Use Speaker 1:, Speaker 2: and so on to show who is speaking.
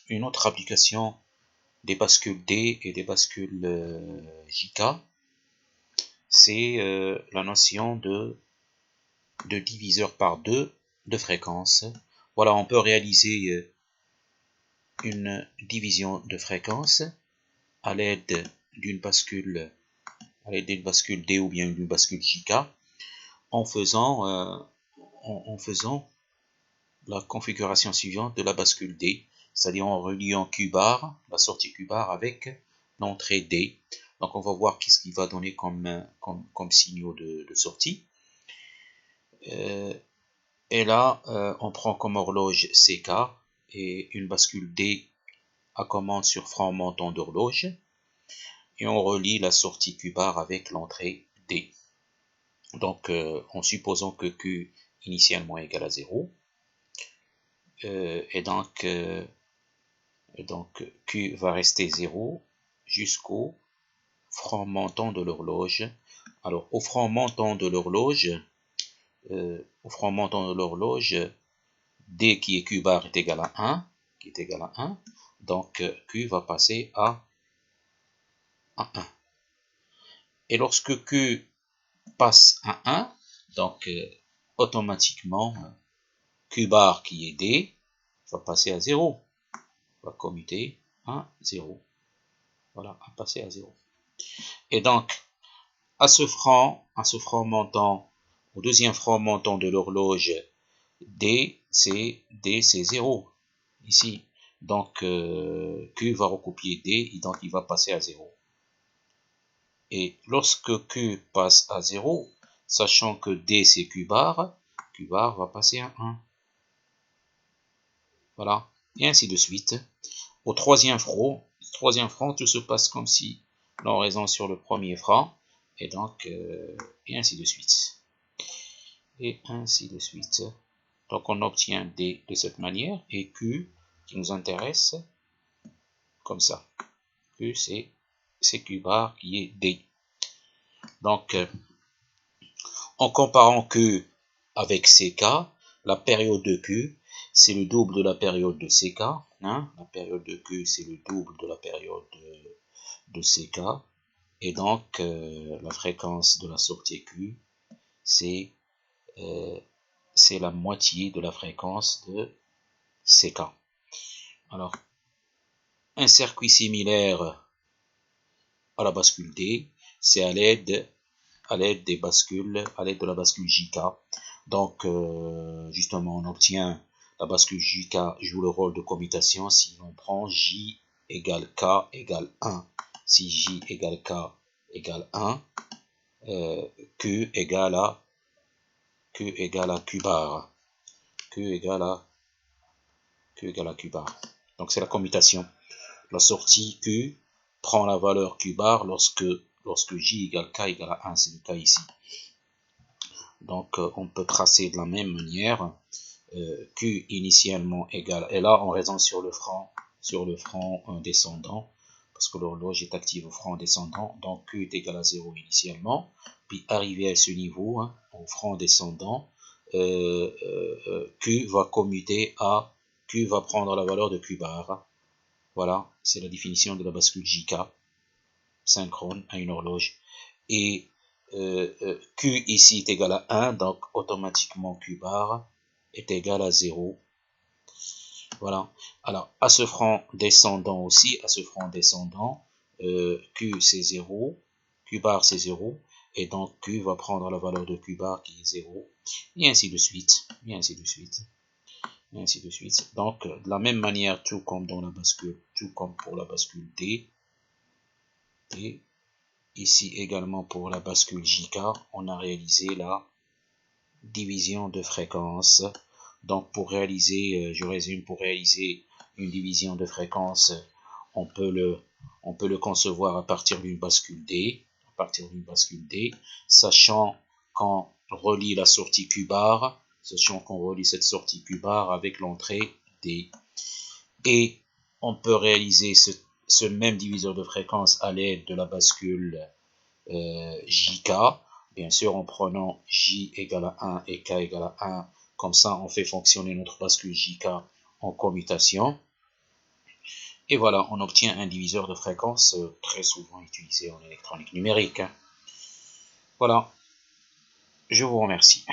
Speaker 1: une autre application des bascules D et des bascules JK, c'est la notion de diviseur par 2 de fréquence. Voilà, on peut réaliser une division de fréquence à l'aide d'une bascule D ou bien d'une bascule JK en faisant la configuration suivante de la bascule D, c'est-à-dire en reliant Q bar, la sortie Q bar avec l'entrée D. Donc on va voir qu'est-ce qu'il va donner comme signaux de sortie. Et là, on prend comme horloge CK et une bascule D à commande sur frein montant d'horloge. Et on relie la sortie Q bar avec l'entrée D. Donc, en supposant que Q initialement égale à 0. Et donc, Q va rester 0 jusqu'au franc montant de l'horloge. Alors, au franc montant de l'horloge, D qui est Q bar est égal à 1, donc Q va passer à 1. Et lorsque Q passe à 1, donc automatiquement Q bar qui est D va passer à 0, va commuter à 0. Voilà, à passer à 0. Et donc, à ce franc montant, au deuxième franc montant de l'horloge, D c'est 0, ici. Donc, Q va recopier D, et donc il va passer à 0. Et lorsque Q passe à 0, sachant que D c'est Q bar va passer à 1. Voilà, et ainsi de suite. Au troisième franc, tout se passe comme si l'on raisonne sur le premier franc, et donc, et ainsi de suite. Et ainsi de suite. Donc on obtient D de cette manière, et Q qui nous intéresse, comme ça. Q c'est Q bar qui est D. Donc, en comparant Q avec CK, la période de Q, c'est le double de la période de CK. Hein? La période de Q, c'est le double de la période de CK. Et donc, la fréquence de la sortie Q, c'est la moitié de la fréquence de CK. Alors, un circuit similaire à la bascule D, c'est à l'aide de la bascule JK. Donc, justement, on obtient la bascule JK joue le rôle de commutation si l'on prend J égale K égale 1. Si J égale K égale 1, Q égale à Q bar. Q égale à Q bar. Donc, c'est la commutation. La sortie Q prend la valeur Q bar lorsque J égale K égale à 1, c'est le cas ici. Donc, on peut tracer de la même manière, Q initialement égale, et là on raisonne sur le franc descendant, parce que l'horloge est active au franc descendant, donc Q est égal à 0 initialement, puis arrivé à ce niveau, hein, au franc descendant, Q va commuter à, Q va prendre la valeur de Q bar. Voilà, c'est la définition de la bascule JK, synchrone à une horloge. Et Q ici est égal à 1, donc automatiquement Q bar est égal à 0. Voilà. Alors, à ce franc descendant aussi, Q c'est 0, Q bar c'est 0, et donc Q va prendre la valeur de Q bar qui est 0, et ainsi de suite, et ainsi de suite. Et ainsi de suite. Donc, de la même manière, tout comme pour la bascule D, ici également pour la bascule JK, on a réalisé la division de fréquence. Donc, pour réaliser, je résume, pour réaliser une division de fréquence, on peut le concevoir à partir d'une bascule D, sachant qu'on relie la sortie Q bar, cette sortie Q bar avec l'entrée D. Et on peut réaliser ce même diviseur de fréquence à l'aide de la bascule JK, bien sûr en prenant J égale à 1 et K égale à 1, comme ça on fait fonctionner notre bascule JK en commutation. Et voilà, on obtient un diviseur de fréquence très souvent utilisé en électronique numérique. Voilà, je vous remercie.